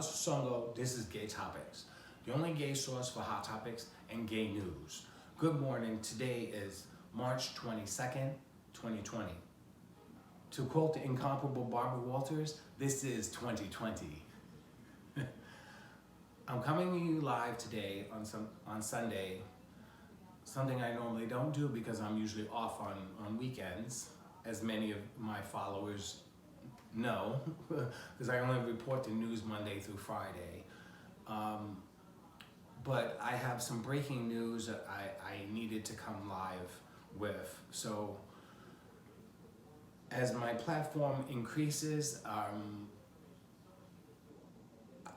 Papisongo, this is GayTopix, the only gay source for hot topics and gay news. Good morning, today is March 22nd, 2020. To quote the incomparable Barbara Walters, this is 2020. I'm coming to you live today on Sunday, something I normally don't do because I'm usually off on weekends, as many of my followers know, because I only report the news Monday through Friday. But I have some breaking news that I needed to come live with. So as my platform increases,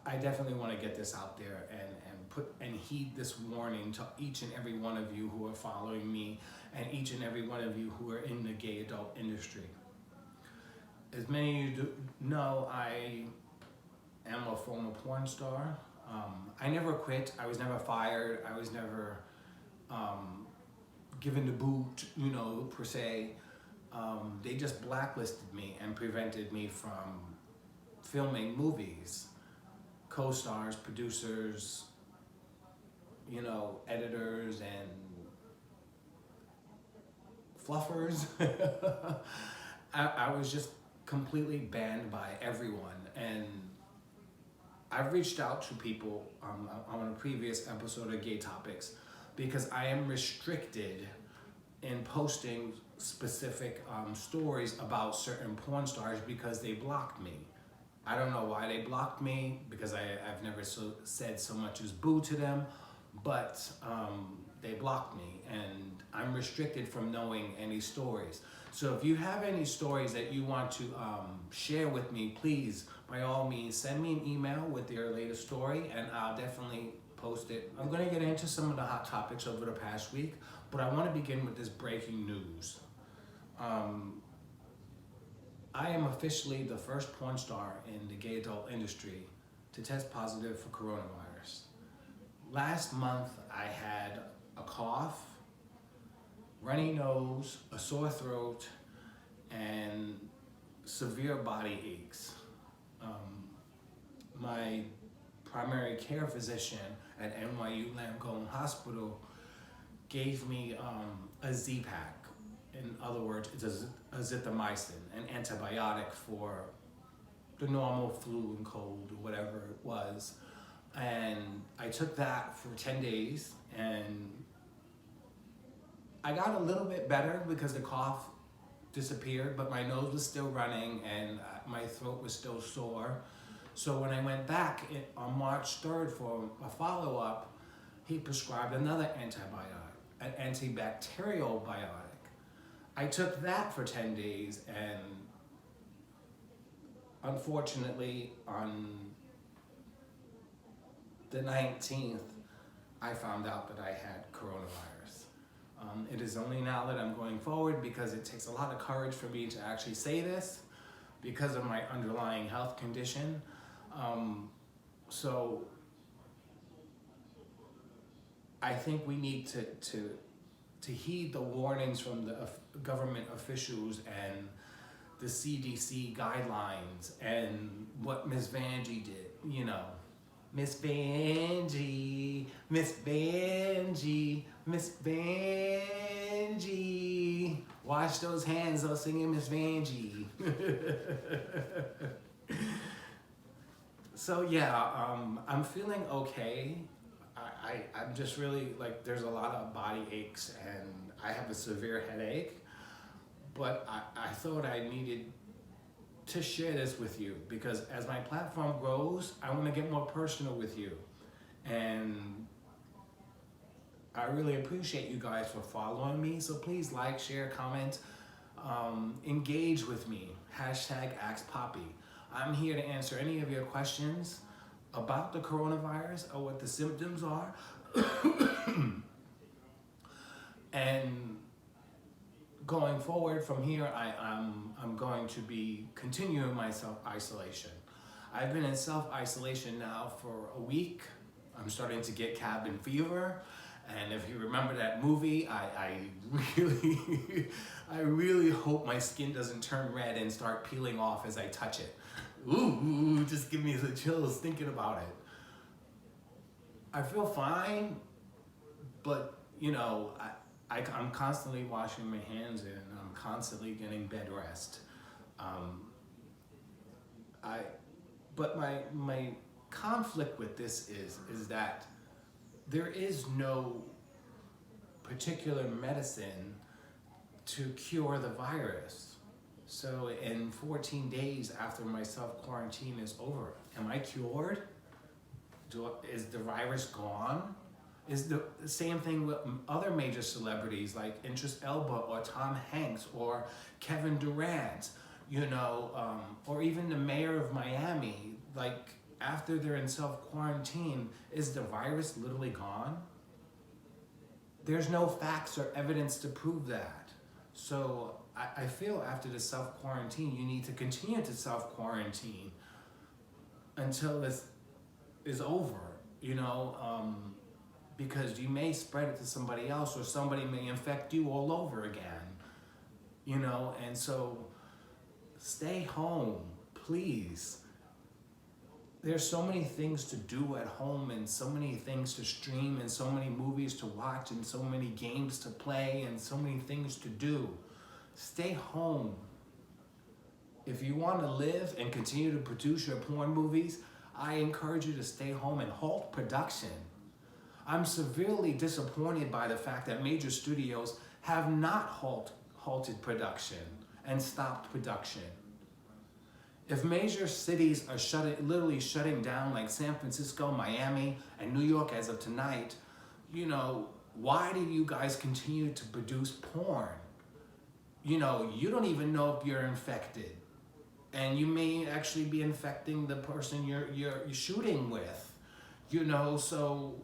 I definitely want to get this out there and heed this warning to each and every one of you who are following me and each and every one of you who are in the gay adult industry. As many of you know, I am a former porn star. I never quit. I was never fired. I was never given the boot, per se. They just blacklisted me and prevented me from filming movies. Co-stars, producers, editors and fluffers. I was just completely banned by everyone, and I've reached out to people on a previous episode of GayTopix because I am restricted in posting specific stories about certain porn stars because they blocked me. I don't know why they blocked me, because I've never said so much as boo to them, but they blocked me and I'm restricted from knowing any stories. So if you have any stories that you want to share with me, please, by all means, send me an email with your latest story and I'll definitely post it. I'm gonna get into some of the hot topics over the past week, but I wanna begin with this breaking news. I am officially the first porn star in the gay adult industry to test positive for coronavirus. Last month, I had a cough, runny nose, a sore throat, and severe body aches. My primary care physician at NYU Langone Hospital gave me a Z-Pack. In other words, it's a azithromycin, an antibiotic for the normal flu and cold or whatever it was. And I took that for 10 days and I got a little bit better because the cough disappeared, but my nose was still running and my throat was still sore. So when I went back on March 3rd for a follow-up, he prescribed another antibiotic, an antibacterial biotic. I took that for 10 days and unfortunately on the 19th, I found out that I had coronavirus. It is only now that I'm going forward because it takes a lot of courage for me to actually say this because of my underlying health condition. So I think we need to heed the warnings from the government officials and the CDC guidelines and what Ms. Vanjie did, Miss Vanjie, Miss Vanjie, Miss Vanjie. Wash those hands, though, singing Miss Vanjie. So yeah, I'm feeling okay. I'm just really, there's a lot of body aches and I have a severe headache, but I thought I needed to share this with you because as my platform grows, I want to get more personal with you. And I really appreciate you guys for following me. So please like, share, comment, engage with me. #AskPoppy. I'm here to answer any of your questions about the coronavirus or what the symptoms are. And going forward from here, I'm going to be continuing my self-isolation. I've been in self-isolation now for a week. I'm starting to get cabin fever. And if you remember that movie, I really hope my skin doesn't turn red and start peeling off as I touch it. Ooh, just give me the chills thinking about it. I feel fine, but you know, I'm constantly washing my hands and I'm constantly getting bed rest. Um, I, but my conflict with this is that there is no particular medicine to cure the virus. So in 14 days after my self-quarantine is over, am I cured? Is the virus gone? Is the same thing with other major celebrities like Idris Elba or Tom Hanks or Kevin Durant, you know, or even the mayor of Miami. Like after they're in self-quarantine, is the virus literally gone? There's no facts or evidence to prove that. So I feel after the self-quarantine, you need to continue to self-quarantine until this is over, you know, because you may spread it to somebody else or somebody may infect you all over again, you know, and so stay home, please. There's so many things to do at home and so many things to stream and so many movies to watch and so many games to play and so many things to do. Stay home. If you want to live and continue to produce your porn movies, I encourage you to stay home and halt production. I'm severely disappointed by the fact that major studios have not halted production and stopped production. If major cities are literally shutting down like San Francisco, Miami, and New York as of tonight, you know, why do you guys continue to produce porn? You know, you don't even know if you're infected. And you may actually be infecting the person you're shooting with. You know, so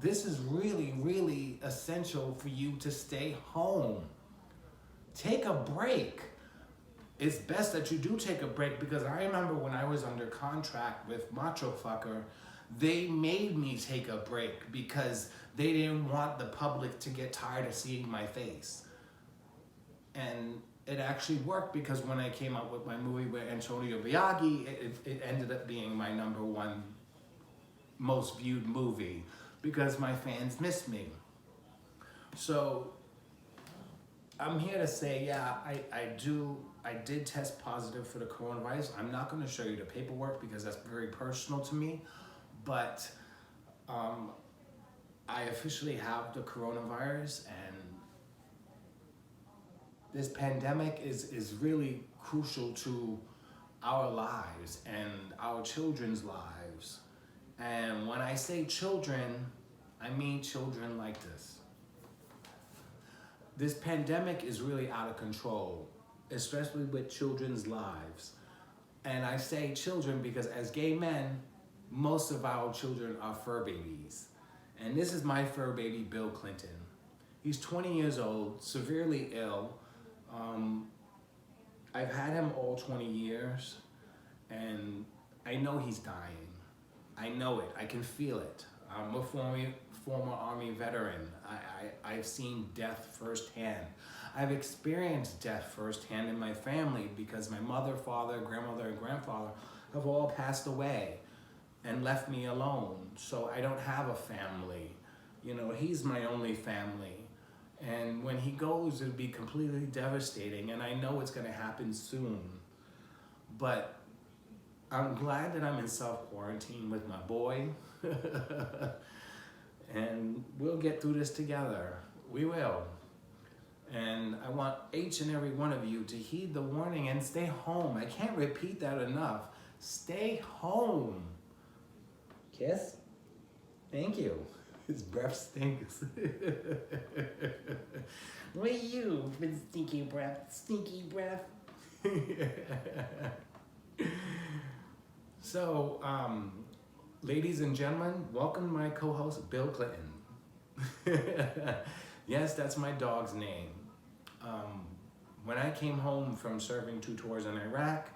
this is really, really essential for you to stay home. Take a break. It's best that you do take a break because I remember when I was under contract with Macho Fucker, they made me take a break because they didn't want the public to get tired of seeing my face. And it actually worked because when I came out with my movie with Antonio Biaggi, it ended up being my #1 most viewed movie because my fans missed me. So I'm here to say, yeah, I did test positive for the coronavirus. I'm not going to show you the paperwork because that's very personal to me, but I officially have the coronavirus, and this pandemic is really crucial to our lives and our children's lives. And when I say children, I mean children like this. This pandemic is really out of control, especially with children's lives. And I say children because as gay men, most of our children are fur babies. And this is my fur baby, Bill Clinton. He's 20 years old, severely ill. I've had him all 20 years, and I know he's dying. I know it, I can feel it. I'm a former Army veteran. I've seen death firsthand. I've experienced death firsthand in my family because my mother, father, grandmother, and grandfather have all passed away and left me alone. So I don't have a family. You know, he's my only family. And when he goes, it'll be completely devastating, and I know it's gonna happen soon. But I'm glad that I'm in self-quarantine with my boy. And we'll get through this together. We will. And I want each and every one of you to heed the warning and stay home. I can't repeat that enough. Stay home. Kiss? Thank you. His breath stinks. What are you with stinky breath? Stinky breath. So, ladies and gentlemen, welcome to my co-host, Bill Clinton. Yes, that's my dog's name. When I came home from serving 2 tours in Iraq,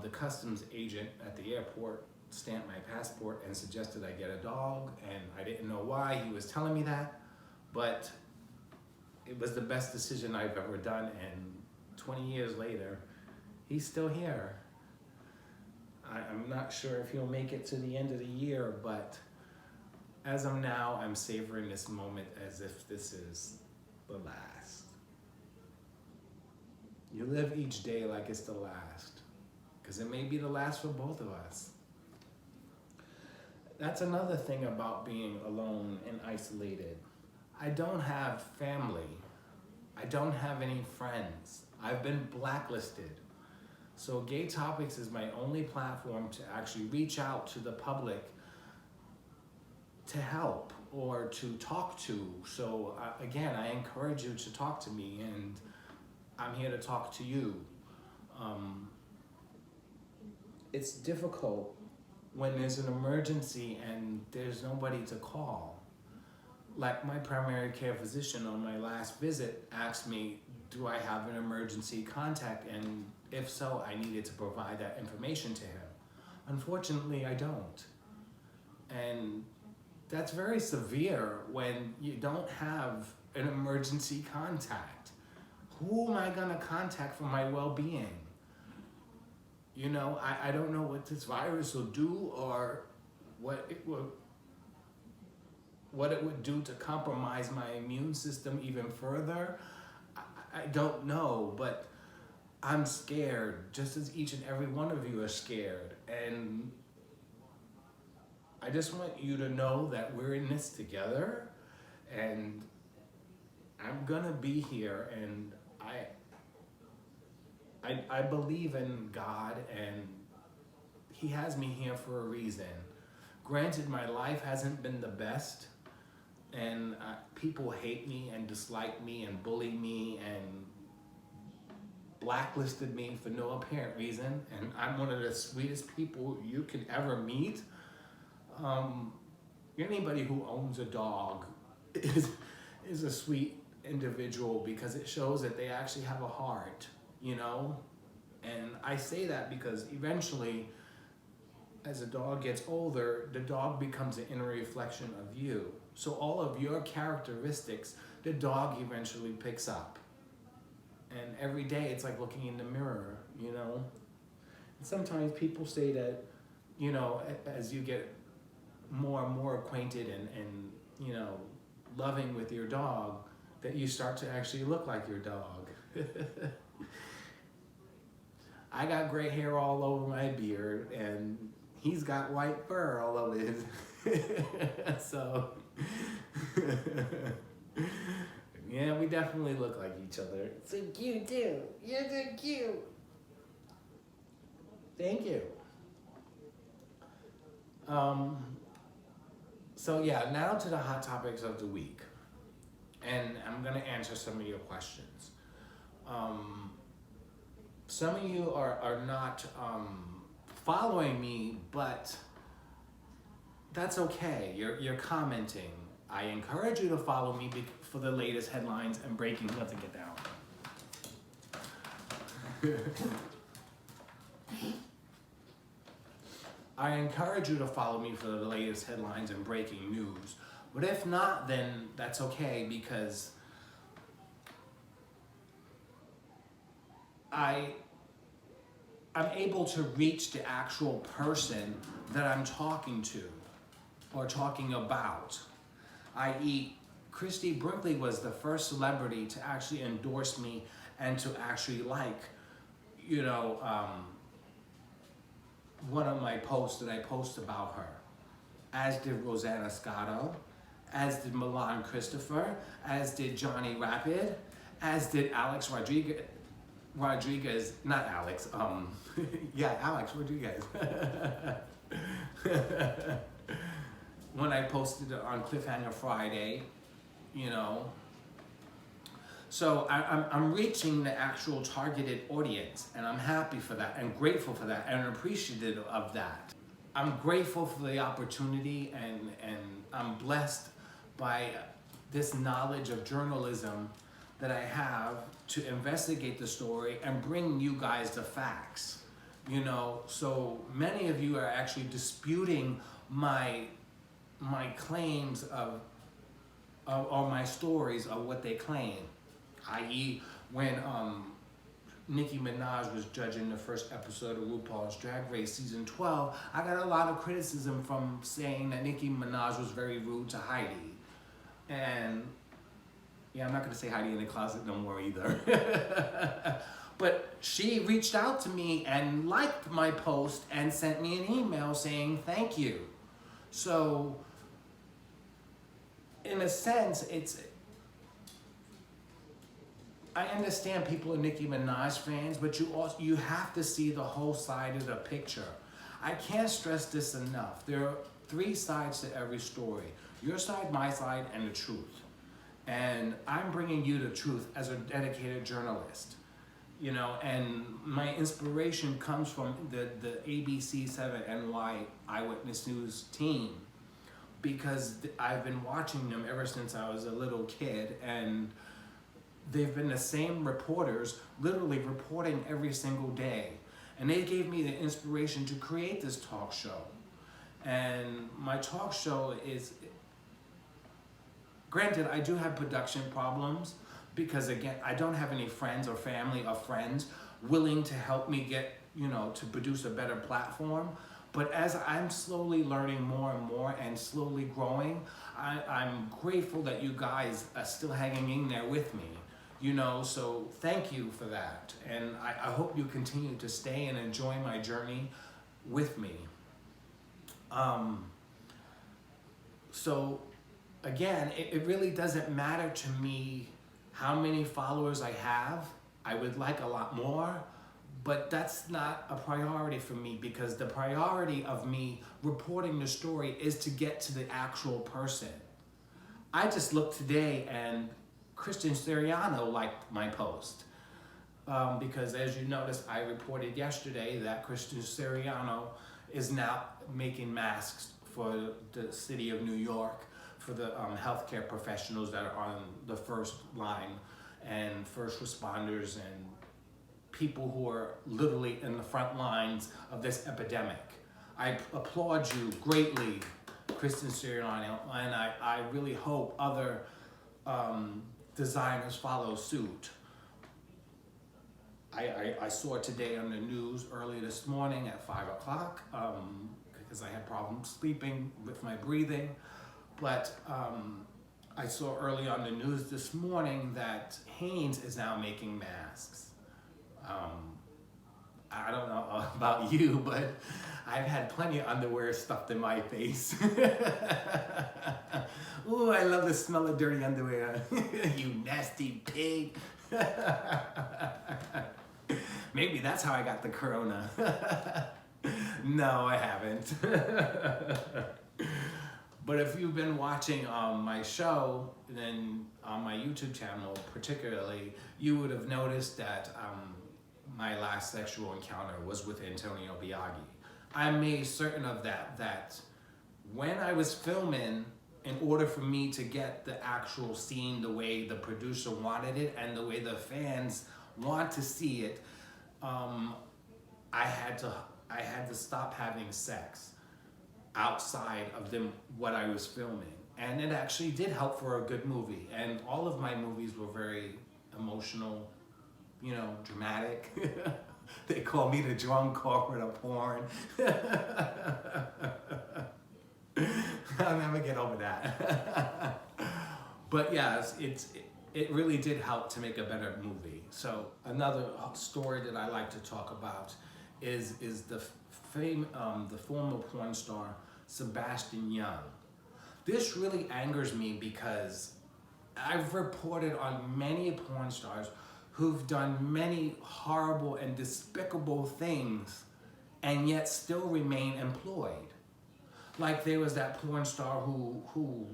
the customs agent at the airport stamped my passport and suggested I get a dog, and I didn't know why he was telling me that, but it was the best decision I've ever done, and 20 years later, he's still here. I'm not sure if he'll make it to the end of the year, but as of now, I'm savoring this moment as if this is the last. You live each day like it's the last, because it may be the last for both of us. That's another thing about being alone and isolated. I don't have family. I don't have any friends. I've been blacklisted. So GayTopix is my only platform to actually reach out to the public to help or to talk to. So again, I encourage you to talk to me, and I'm here to talk to you. It's difficult when there's an emergency and there's nobody to call. Like my primary care physician on my last visit asked me, do I have an emergency contact? And if so, I needed to provide that information to him. Unfortunately, I don't. And that's very severe when you don't have an emergency contact. Who am I gonna contact for my well-being? You know, I don't know what this virus will do or what it would do to compromise my immune system even further. I don't know, but I'm scared, just as each and every one of you are scared. And I just want you to know that we're in this together, and I'm gonna be here, and I believe in God, and He has me here for a reason. Granted, my life hasn't been the best, and people hate me and dislike me and bully me and blacklisted me for no apparent reason, and I'm one of the sweetest people you can ever meet. Anybody who owns a dog is a sweet individual, because it shows that they actually have a heart, you know? And I say that because eventually, as a dog gets older, the dog becomes an inner reflection of you. So all of your characteristics, the dog eventually picks up. And every day it's like looking in the mirror, you know? And sometimes people say that, you know, as you get more and more acquainted and you know, loving with your dog, that you start to actually look like your dog. I got gray hair all over my beard, and he's got white fur all over his. So, yeah, we definitely look like each other. So cute too. You're so cute. Thank you. So yeah, now to the hot topics of the week. And I'm gonna answer some of your questions. Some of you are not following me, but that's okay. You're commenting. I encourage you to follow me for the latest headlines and breaking. You have to get down. I encourage you to follow me for the latest headlines and breaking news. But if not, then that's okay, because I'm able to reach the actual person that I'm talking to or talking about. I.e., Christy Brinkley was the first celebrity to actually endorse me and to actually like, you know, one of my posts that I post about her, as did Rosanna Scotto, as did Milan Christopher, as did Johnny Rapid, as did Alex Rodriguez, not Alex, yeah, Alex Rodriguez. When I posted it on Cliffhanger Friday, you know. So I'm reaching the actual targeted audience, and I'm happy for that and grateful for that and appreciative of that. I'm grateful for the opportunity, and I'm blessed by this knowledge of journalism that I have to investigate the story and bring you guys the facts, you know. So many of you are actually disputing my claims of or my stories of what they claim, i.e. when Nicki Minaj was judging the first episode of RuPaul's Drag Race season 12, I got a lot of criticism from saying that Nicki Minaj was very rude to Heidi. And yeah, I'm not gonna say Heidi in the closet no more either. But she reached out to me and liked my post and sent me an email saying thank you. So in a sense, I understand people are Nicki Minaj fans, but you have to see the whole side of the picture. I can't stress this enough. There are 3 sides to every story. Your side, my side, and the truth. And I'm bringing you the truth as a dedicated journalist. You know, and my inspiration comes from the ABC7NY Eyewitness News team, because I've been watching them ever since I was a little kid, and they've been the same reporters literally reporting every single day. And they gave me the inspiration to create this talk show. And my talk show is, granted, I do have production problems because, again, I don't have any friends or family or friends willing to help me get, you know, to produce a better platform. But as I'm slowly learning more and more and slowly growing, I'm grateful that you guys are still hanging in there with me. You know, so thank you for that. And I hope you continue to stay and enjoy my journey with me. So again, it really doesn't matter to me how many followers I have. I would like a lot more, but that's not a priority for me, because the priority of me reporting the story is to get to the actual person. I just looked today and Christian Siriano liked my post, because as you noticed, I reported yesterday that Christian Siriano is now making masks for the city of New York for the healthcare professionals that are on the first line and first responders and people who are literally in the front lines of this epidemic. I applaud you greatly, Christian Siriano, and I really hope other designers follow suit. I saw it today on the news early this morning at 5 o'clock because I had problems sleeping with my breathing. But I saw early on the news this morning that Hanes is now making masks. I don't know about you, but I've had plenty of underwear stuffed in my face. Ooh, I love the smell of dirty underwear. You nasty pig. Maybe that's how I got the corona. No, I haven't. But if you've been watching my show, then on my YouTube channel particularly, you would have noticed that my last sexual encounter was with Antonio Biaggi. I made certain of that when I was filming, in order for me to get the actual scene the way the producer wanted it and the way the fans want to see it, I had to stop having sex outside of what I was filming. And it actually did help for a good movie. And all of my movies were very emotional, you know, dramatic. They call me the drunk corporate of porn. I'll never get over that. But yes, it really did help to make a better movie. So another story that I like to talk about is the former porn star Sebastian Young. This really angers me because I've reported on many porn stars who've done many horrible and despicable things and yet still remain employed. Like there was that porn star who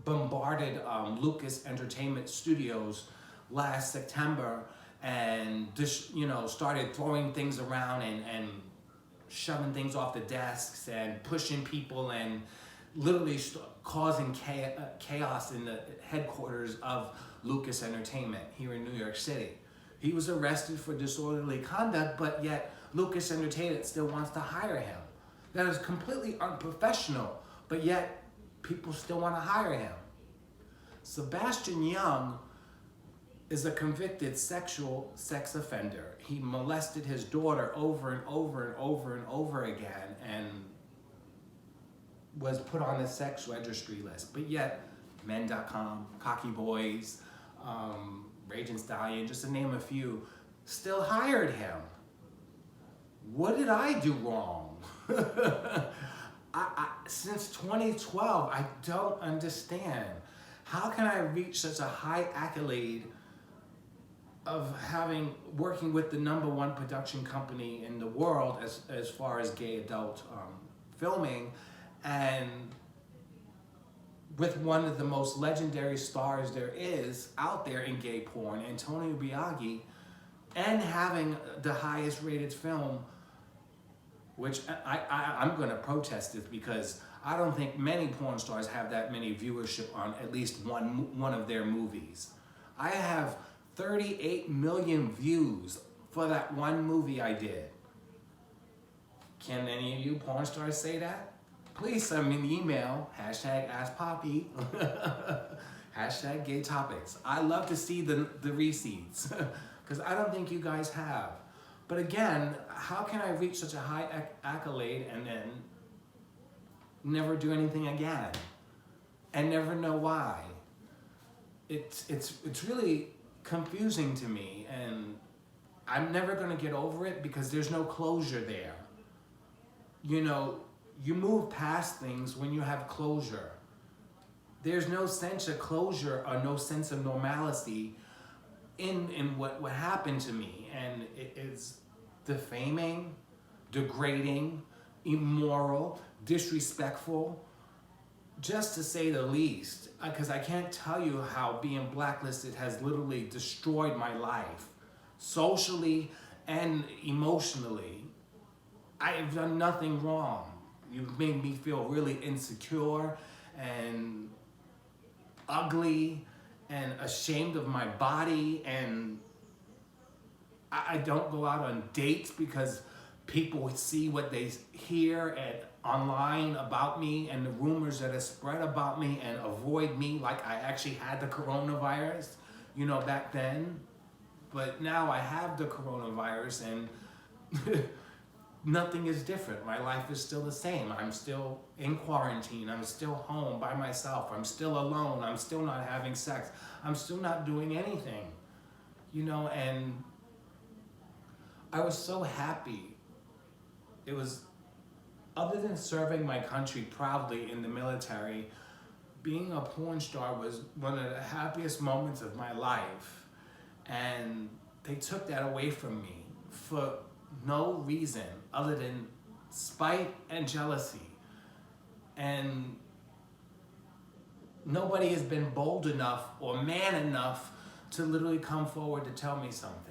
bombarded Lucas Entertainment Studios last September and just, you know, started throwing things around and shoving things off the desks and pushing people and literally causing chaos in the headquarters of Lucas Entertainment here in New York City. He was arrested for disorderly conduct, but yet Lucas Entertainment still wants to hire him. That is completely unprofessional, but yet people still want to hire him. Sebastian Young is a convicted sex offender. He molested his daughter over and over and over and over again and was put on the sex registry list. But yet, men.com, Cocky Boys, Raging Stallion, just to name a few, still hired him. What did I do wrong? Since 2012, I don't understand. How can I reach such a high accolade of working with the #1 production company in the world as far as gay adult filming, and with one of the most legendary stars there is out there in gay porn, Antonio Biaggi, and having the highest rated film, which I'm gonna protest this because I don't think many porn stars have that many viewership on at least one of their movies. I have 38 million views for that one movie I did. Can any of you porn stars say that? Please send me an email, #AskPoppy, #GayTopix. I love to see the receipts, because I don't think you guys have. But again, how can I reach such a high accolade and then never do anything again? And never know why? It's really confusing to me, and I'm never gonna get over it because there's no closure there. You know, you move past things when you have closure. There's no sense of closure or no sense of normalcy in what happened to me, and it is defaming, degrading, immoral, disrespectful, just to say the least, because I can't tell you how being blacklisted has literally destroyed my life, socially and emotionally. I have done nothing wrong. You've made me feel really insecure and ugly and ashamed of my body, and I don't go out on dates because people see what they hear online about me and the rumors that are spread about me and avoid me like I actually had the coronavirus, you know, back then. But now I have the coronavirus and nothing is different. My life is still the same. I'm still in quarantine. I'm still home by myself. I'm still alone. I'm still not having sex. I'm still not doing anything, you know, and I was so happy. It was, other than serving my country proudly in the military, being a porn star was one of the happiest moments of my life. And they took that away from me for no reason other than spite and jealousy. And nobody has been bold enough or man enough to literally come forward to tell me something.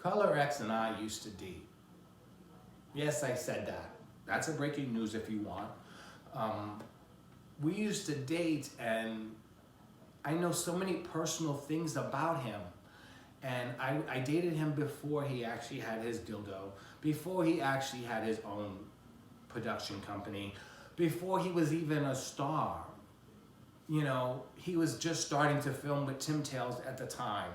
Color X and I used to date. Yes, I said that. That's a breaking news if you want. We used to date, and I know so many personal things about him. And I dated him before he actually had his dildo, before he actually had his own production company, before he was even a star. You know, he was just starting to film with Tim Tales at the time.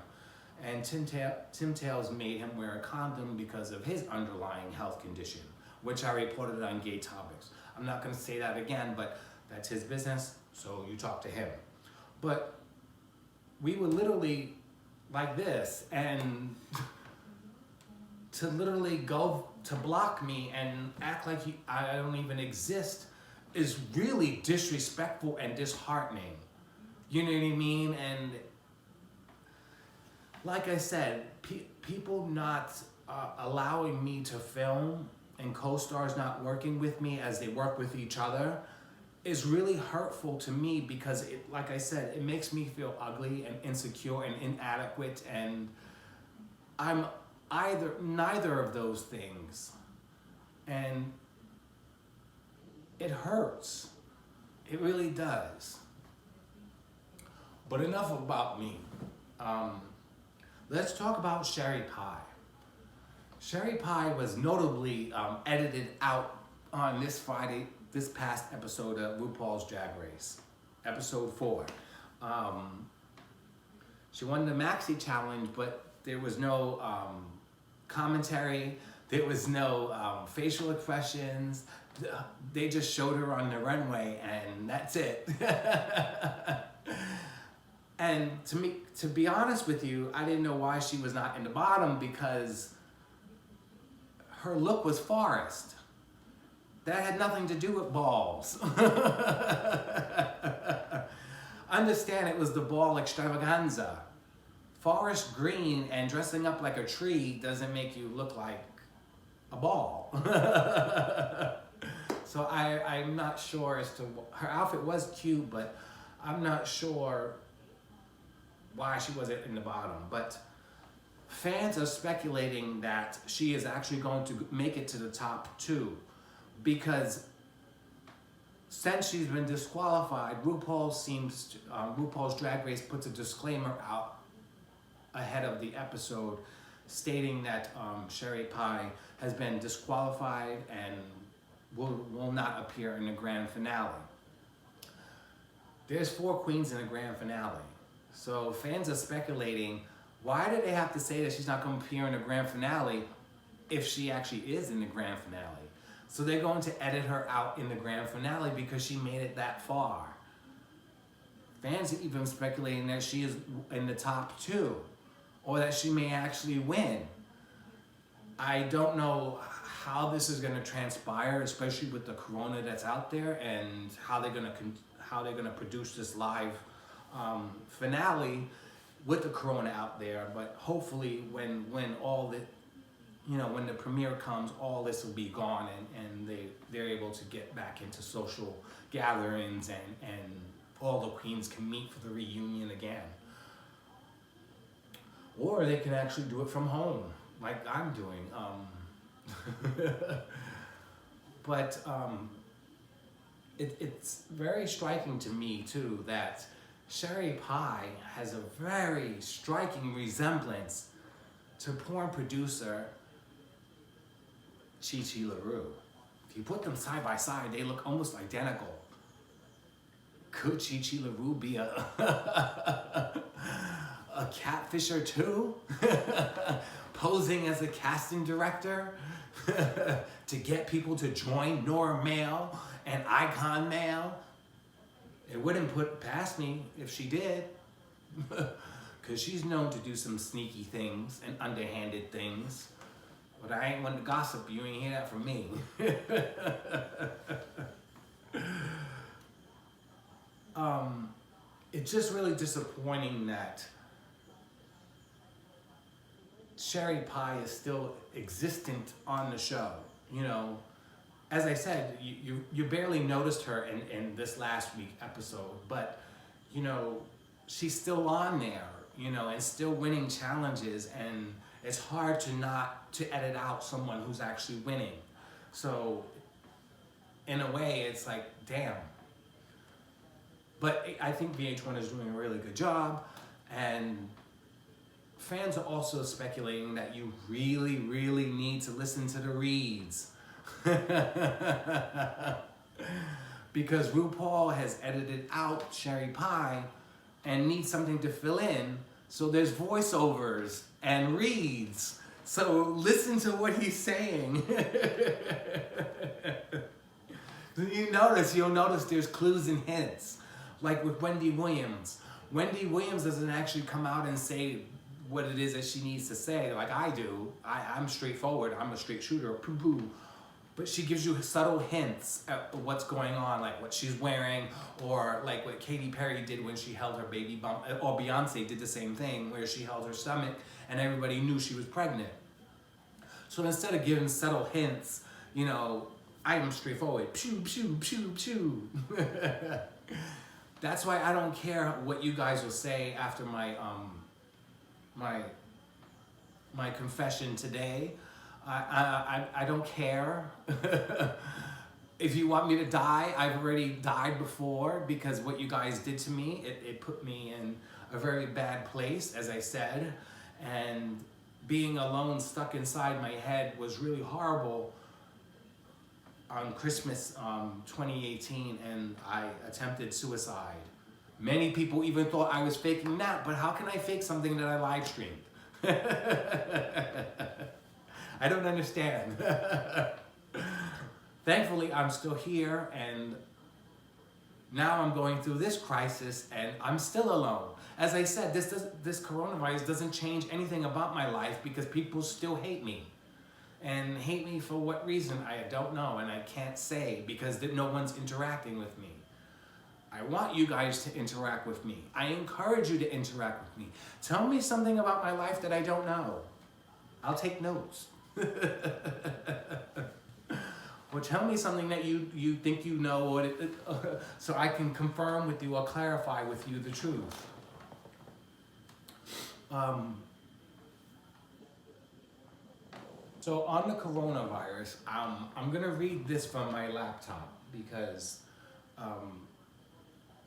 And Tim Tales made him wear a condom because of his underlying health condition, which I reported on GayTopix. I'm not gonna say that again, but that's his business, so you talk to him. But we were literally like this, and to literally go to block me and act like I don't even exist is really disrespectful and disheartening. You know what I mean? And like I said, people not allowing me to film and co-stars not working with me as they work with each other is really hurtful to me, because like I said, it makes me feel ugly and insecure and inadequate, and I'm neither of those things, and it hurts. It really does. But enough about me. Let's talk about Sherry Pie. Sherry Pie was notably edited out on this past episode of RuPaul's Drag Race, episode 4. She won the Maxi Challenge, but there was no commentary. There was no facial expressions. They just showed her on the runway, and that's it. And to be honest with you, I didn't know why she was not in the bottom, because her look was Forrest. That had nothing to do with balls. Understand, it was the ball extravaganza. Forest green and dressing up like a tree doesn't make you look like a ball. So I'm not sure as to, her outfit was cute, but I'm not sure why she wasn't in the bottom. But fans are speculating that she is actually going to make it to the top 2, because since she's been disqualified, RuPaul's Drag Race puts a disclaimer out ahead of the episode stating that Sherry Pie has been disqualified and will not appear in the grand finale. There's 4 queens in the grand finale. So fans are speculating, why do they have to say that she's not going to appear in the grand finale if she actually is in the grand finale? So they're going to edit her out in the grand finale because she made it that far. Fans are even speculating that she is in the top 2, or that she may actually win. I don't know how this is going to transpire, especially with the corona that's out there, and how they're going to produce this live finale with the corona out there. But hopefully, when all the when the premiere comes, all this will be gone, and they're able to get back into social gatherings, and all the queens can meet for the reunion again. Or they can actually do it from home, like I'm doing. But it's very striking to me, too, that Sherry Pie has a very striking resemblance to porn producer Chi Chi LaRue. If you put them side by side, they look almost identical. Could Chi Chi LaRue be a catfisher too? Posing as a casting director to get people to join Nora Male and Icon Male? It wouldn't put past me if she did. Because she's known to do some sneaky things and underhanded things. But I ain't one to gossip. You ain't hear that from me. It's just really disappointing that Sherry Pie is still existent on the show. As I said, you barely noticed her in this last week episode, but she's still on there, and still winning challenges, and it's hard to edit out someone who's actually winning. So in a way, it's like, damn. But I think VH1 is doing a really good job, and fans are also speculating that you really, really need to listen to the reads. Because RuPaul has edited out Sherry Pie and needs something to fill in, so there's voiceovers and reads. So listen to what he's saying. You'll notice there's clues and hints. Like with Wendy Williams. Wendy Williams doesn't actually come out and say what it is that she needs to say like I do. I'm straightforward. I'm a straight shooter. Poo-poo. But she gives you subtle hints at what's going on, like what she's wearing, or like what Katy Perry did when she held her baby bump, or Beyonce did the same thing where she held her stomach and everybody knew she was pregnant. So instead of giving subtle hints, I am straightforward. Pew, pew, pew, pew. That's why I don't care what you guys will say after my confession today. I don't care. If you want me to die, I've already died before, because what you guys did to me, it put me in a very bad place, as I said. And being alone, stuck inside my head, was really horrible on Christmas 2018, and I attempted suicide. Many people even thought I was faking that, but how can I fake something that I live streamed? I don't understand. Thankfully, I'm still here, and now I'm going through this crisis, and I'm still alone. As I said, this coronavirus doesn't change anything about my life because people still hate me. And hate me for what reason, I don't know, and I can't say because no one's interacting with me. I want you guys to interact with me. I encourage you to interact with me. Tell me something about my life that I don't know. I'll take notes. Or tell me something that you think you know, or so I can confirm with you or clarify with you the truth. So on the coronavirus, I'm gonna read this from my laptop because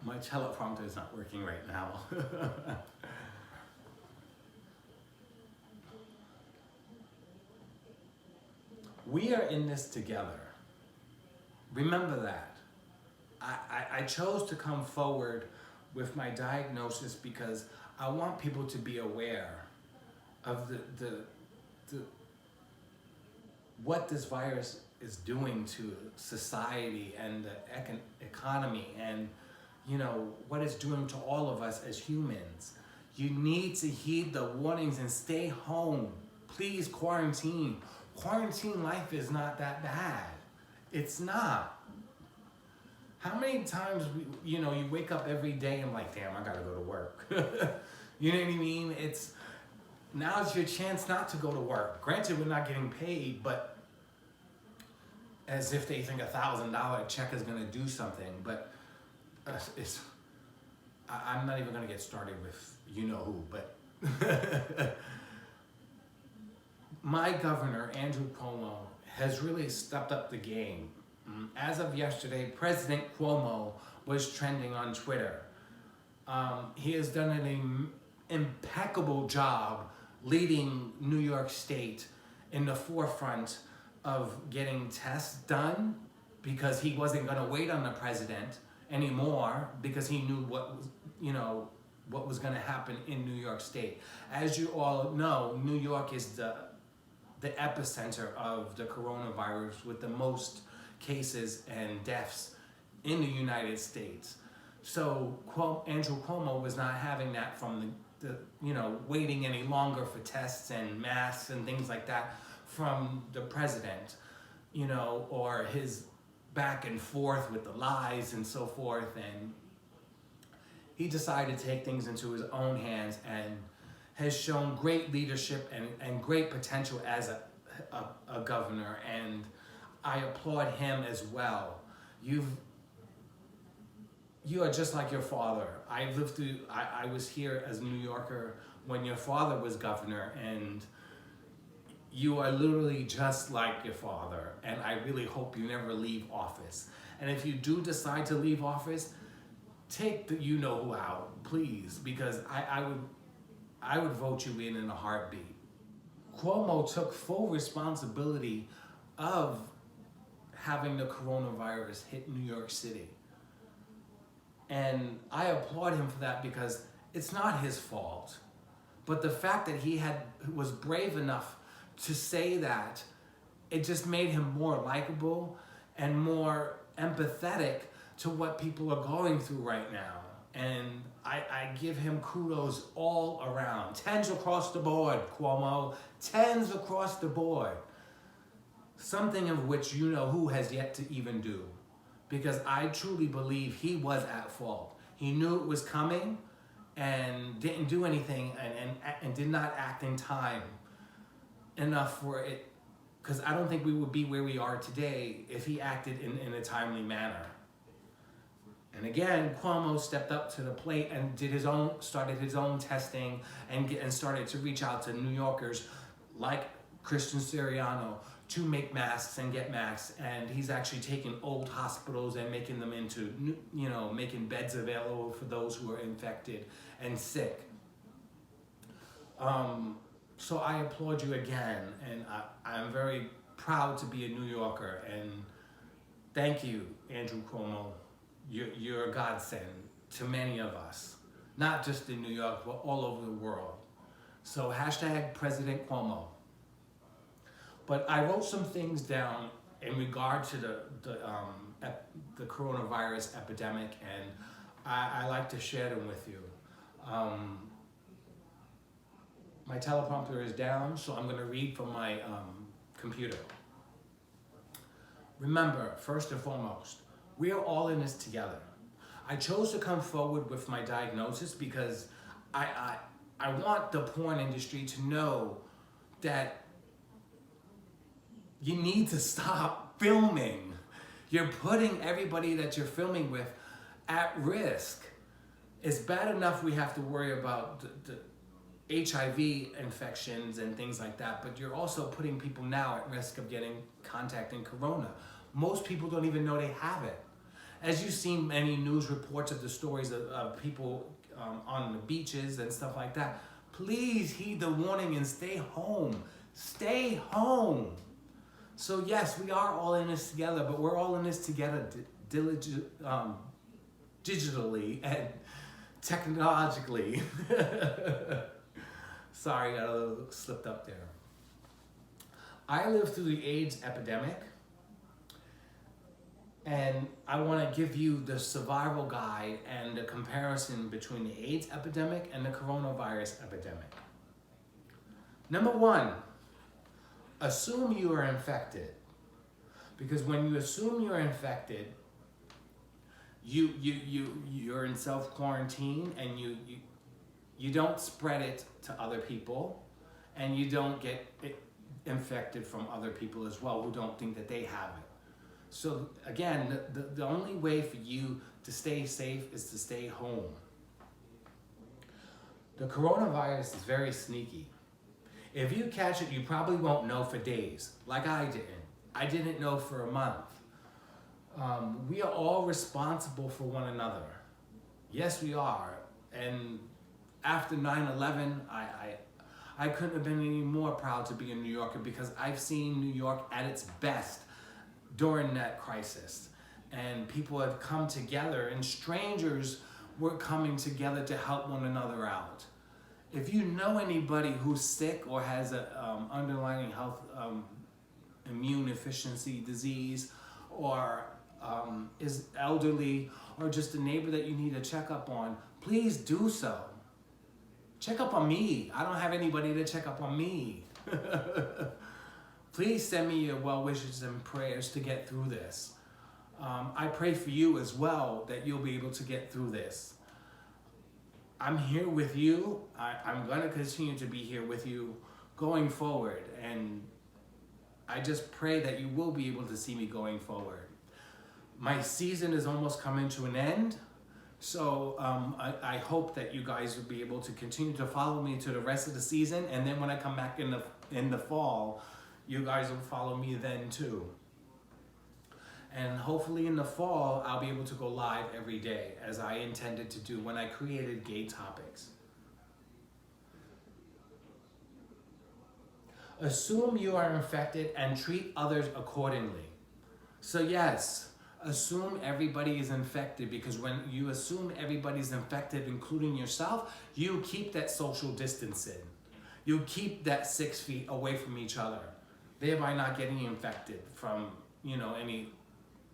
my teleprompter is not working right now. We are in this together. Remember that. I chose to come forward with my diagnosis because I want people to be aware of what this virus is doing to society and the economy, and what it's doing to all of us as humans. You need to heed the warnings and stay home. Please quarantine. Quarantine life is not that bad. It's not. How many times you wake up every day and like, damn, I gotta go to work. You know what I mean? Now's your chance not to go to work. Granted, we're not getting paid, but as if they think $1,000 check is gonna do something. But I'm not even gonna get started with who, but my governor, Andrew Cuomo, has really stepped up the game. As of yesterday, President Cuomo was trending on Twitter. He has done an impeccable job leading New York State in the forefront of getting tests done, because he wasn't going to wait on the president anymore, because he knew what was going to happen in New York State. As you all know, New York is the epicenter of the coronavirus with the most cases and deaths in the United States. So Andrew Cuomo was not having that from the waiting any longer for tests and masks and things like that from the president, or his back and forth with the lies and so forth. And he decided to take things into his own hands and has shown great leadership and great potential as a governor, and I applaud him as well. You are just like your father. I was here as a New Yorker when your father was governor, and you are literally just like your father, and I really hope you never leave office. And if you do decide to leave office, take the you-know-who out, please, because I would vote you in a heartbeat. Cuomo took full responsibility of having the coronavirus hit New York City. And I applaud him for that because it's not his fault. But the fact that he was brave enough to say that, it just made him more likable and more empathetic to what people are going through right now. And I give him kudos all around. 10s across the board, Cuomo. 10s across the board. Something of which who has yet to even do. Because I truly believe he was at fault. He knew it was coming and didn't do anything and did not act in time enough for it. Because I don't think we would be where we are today if he acted in a timely manner. And again, Cuomo stepped up to the plate and started his own testing and started to reach out to New Yorkers like Christian Siriano to make masks and get masks. And he's actually taking old hospitals and making them into, making beds available for those who are infected and sick. So I applaud you again, and I'm very proud to be a New Yorker. And thank you, Andrew Cuomo. You're a godsend. to many of us, not just in New York, but all over the world. So hashtag President Cuomo. But I wrote some things down in regard to the coronavirus epidemic, and I like to share them with you. My teleprompter is down, so I'm going to read from my computer. Remember, first and foremost, we are all in this together. I chose to come forward with my diagnosis because I want the porn industry to know that you need to stop filming. You're putting everybody that you're filming with at risk. It's bad enough we have to worry about the HIV infections and things like that, but you're also putting people now at risk of contacting corona. Most people don't even know they have it. As you've seen many news reports of the stories of people on the beaches and stuff like that, please heed the warning and stay home. Stay home. So yes, we are all in this together, but we're all in this together digitally and technologically. Sorry, got a little slipped up there. I lived through the AIDS epidemic, and I want to give you the survival guide and the comparison between the AIDS epidemic and the coronavirus epidemic. Number one, assume you are infected. Because when you assume you're infected, you're in self-quarantine and you don't spread it to other people, and you don't get infected from other people as well who don't think that they have it. So again, the only way for you to stay safe is to stay home. The coronavirus is very sneaky. If you catch it, you probably won't know for days, like I didn't. I didn't know for a month. We are all responsible for one another. Yes, we are. And after 9/11, I couldn't have been any more proud to be a New Yorker, because I've seen New York at its best during that crisis. And people have come together, and strangers were coming together to help one another out. If you know anybody who's sick or has an underlying health immune deficiency disease, or is elderly, or just a neighbor that you need a checkup on, please do so. Check up on me. I don't have anybody to check up on me. Please send me your well wishes and prayers to get through this. I pray for you as well, that you'll be able to get through this. I'm here with you. I'm going to continue to be here with you going forward. And I just pray that you will be able to see me going forward. My season is almost coming to an end. So I hope that you guys will be able to continue to follow me to the rest of the season. And then when I come back in the fall, you guys will follow me then too. And hopefully in the fall, I'll be able to go live every day, as I intended to do when I created GayTopix. Assume you are infected and treat others accordingly. So yes, assume everybody is infected, because when you assume everybody's infected, including yourself, you keep that social distancing. You keep that 6 feet away from each other, thereby not getting infected from, any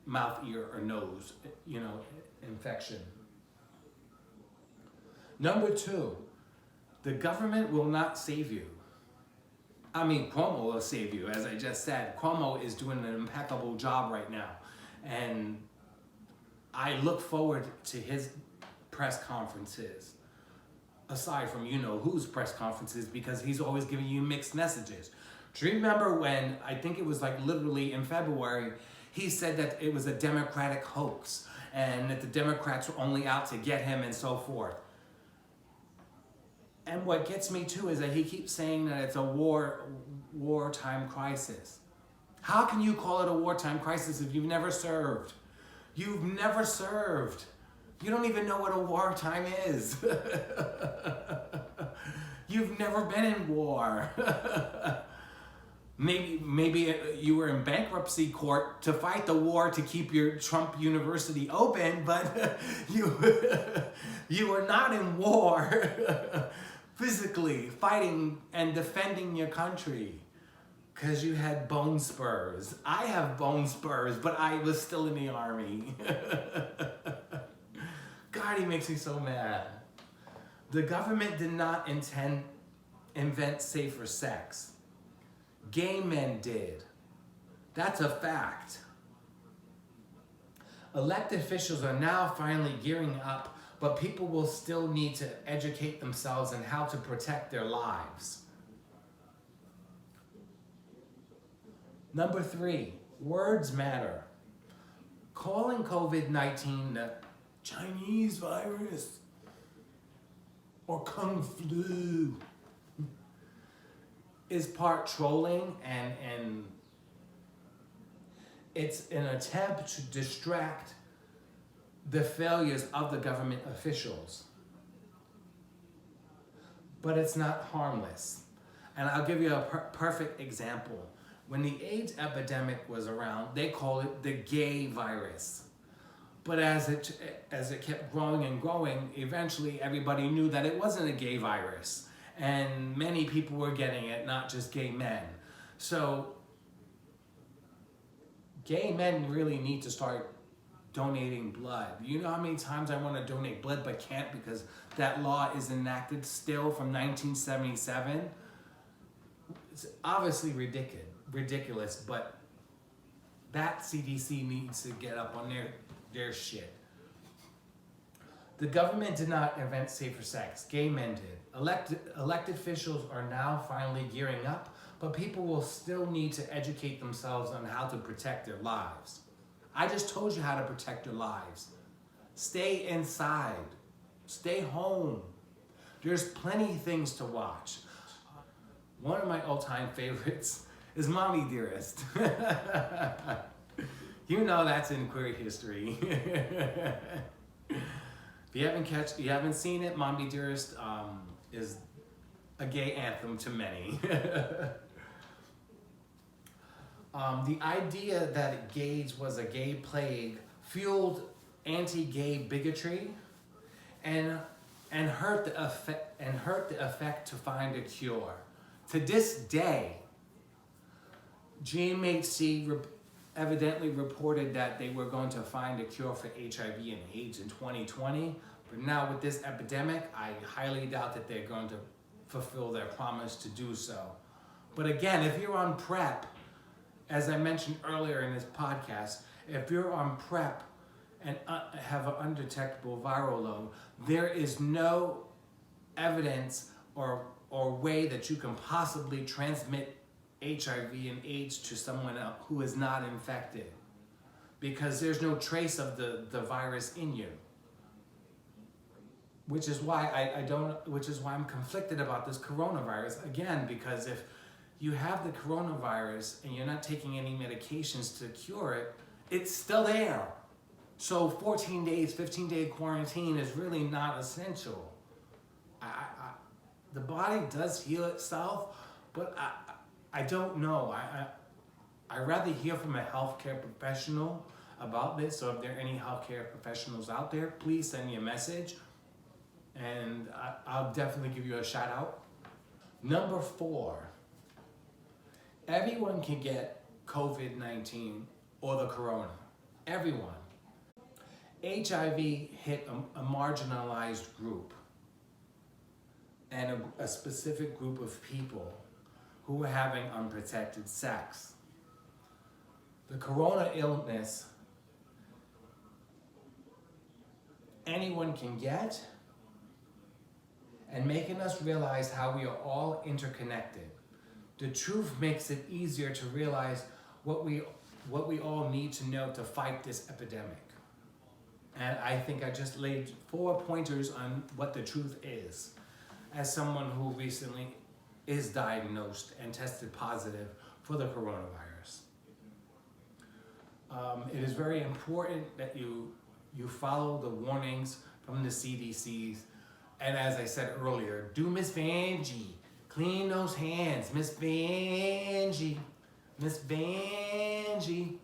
mouth, ear, or nose, infection. Number two, the government will not save you. I mean, Cuomo will save you. As I just said, Cuomo is doing an impeccable job right now. And I look forward to his press conferences, aside from whose press conferences, because he's always giving you mixed messages. Do you remember when, I think it was like literally in February, he said that it was a Democratic hoax and that the Democrats were only out to get him and so forth? And what gets me too is that he keeps saying that it's a wartime crisis. How can you call it a wartime crisis if you've never served? You've never served. You don't even know what a wartime is. You've never been in war. Maybe you were in bankruptcy court to fight the war to keep your Trump University open, but you were not in war physically fighting and defending your country because you had bone spurs. I have bone spurs, but I was still in the army. God, he makes me so mad. The government did not invent safer sex. Gay men did. That's a fact. Elected officials are now finally gearing up, but people will still need to educate themselves on how to protect their lives. Number 3, words matter. Calling COVID-19 the Chinese virus or Kung flu is part trolling, and it's an attempt to distract the failures of the government officials. But it's not harmless. And I'll give you a perfect example. When the AIDS epidemic was around, they called it the gay virus. But as it kept growing and growing, eventually everybody knew that it wasn't a gay virus. And many people were getting it, not just gay men. So gay men really need to start donating blood. You know how many times I want to donate blood but can't because that law is enacted still from 1977? It's obviously ridiculous, but that CDC needs to get up on their shit. The government did not invent safer sex. Gay men did. Elected officials are now finally gearing up, but people will still need to educate themselves on how to protect their lives. I just told you how to protect your lives. Stay inside. Stay home. There's plenty of things to watch. One of my all-time favorites is Mommy Dearest. You know that's in queer history. If you haven't seen it, Mommy Dearest is a gay anthem to many. The idea that AIDS was a gay plague fueled anti-gay bigotry and hurt the effect to find a cure. To this day, GMHC evidently reported that they were going to find a cure for HIV and AIDS in 2020, but now with this epidemic, I highly doubt that they're going to fulfill their promise to do so. But again, if you're on PrEP, as I mentioned earlier in this podcast, if you're on PrEP and have an undetectable viral load, there is no evidence or way that you can possibly transmit HIV and AIDS to someone else who is not infected, because there's no trace of the virus in you. Which is why I'm conflicted about this coronavirus again, because if you have the coronavirus and you're not taking any medications to cure it, it's still there. So 14 days, 15-day quarantine is really not essential. The body does heal itself, but I don't know. I'd rather hear from a healthcare professional about this. So if there are any healthcare professionals out there, please send me a message and I'll definitely give you a shout out. Number 4, everyone can get COVID-19 or the corona. Everyone. HIV hit a marginalized group and a specific group of people who were having unprotected sex. The corona illness, anyone can get, and making us realize how we are all interconnected. The truth makes it easier to realize what we all need to know to fight this epidemic. And I think I just laid 4 pointers on what the truth is, as someone who recently is diagnosed and tested positive for the coronavirus. It is very important that you follow the warnings from the CDCs. And as I said earlier, do Miss Vanjie, Clean those hands, Miss Vanjie. Miss Vanjie.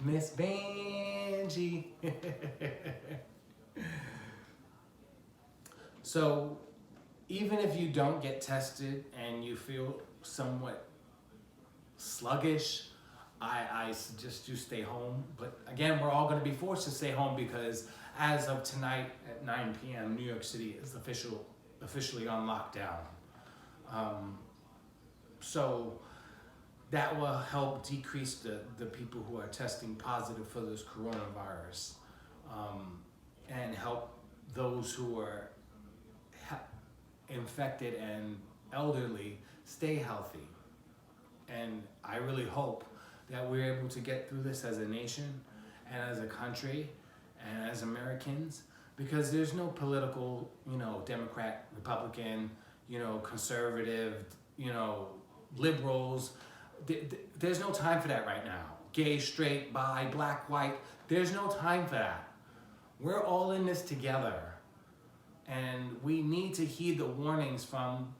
Miss Vanjie. So, even if you don't get tested and you feel somewhat sluggish, I suggest you stay home. But again, we're all going to be forced to stay home because as of tonight at 9 p.m., New York City is officially on lockdown. So that will help decrease the people who are testing positive for this coronavirus, and help those who are infected and elderly stay healthy. And I really hope that we're able to get through this as a nation and as a country and as Americans, because there's no political, Democrat, Republican, conservative, liberals. There's no time for that right now. Gay, straight, bi, black, white. There's no time for that. We're all in this together. And we need to heed the warnings from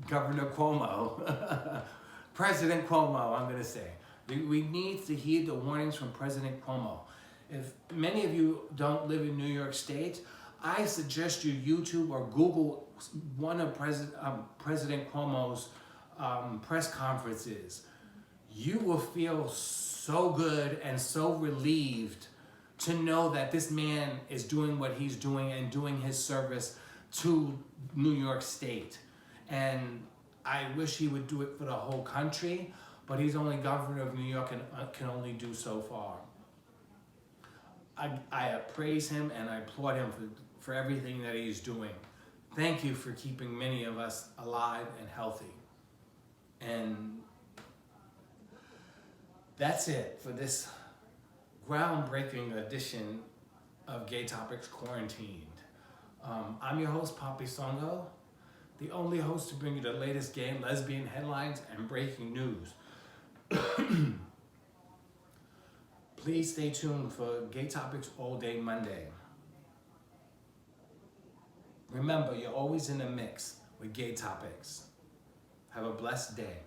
Governor Cuomo. President Cuomo, I'm going to say. We need to heed the warnings from President Cuomo. If many of you don't live in New York State, I suggest you YouTube or Google one of President Cuomo's press conferences. You will feel so good and so relieved to know that this man is doing what he's doing and doing his service to New York State. And I wish he would do it for the whole country, but he's only governor of New York and can only do so far. I praise him and I applaud him for everything that he's doing. Thank you for keeping many of us alive and healthy. And that's it for this groundbreaking edition of GayTopix Quarantined. I'm your host, Papisongo, the only host to bring you the latest gay and lesbian headlines and breaking news. Please stay tuned for GayTopix All Day Monday. Remember, you're always in the mix with GayTopix. Have a blessed day.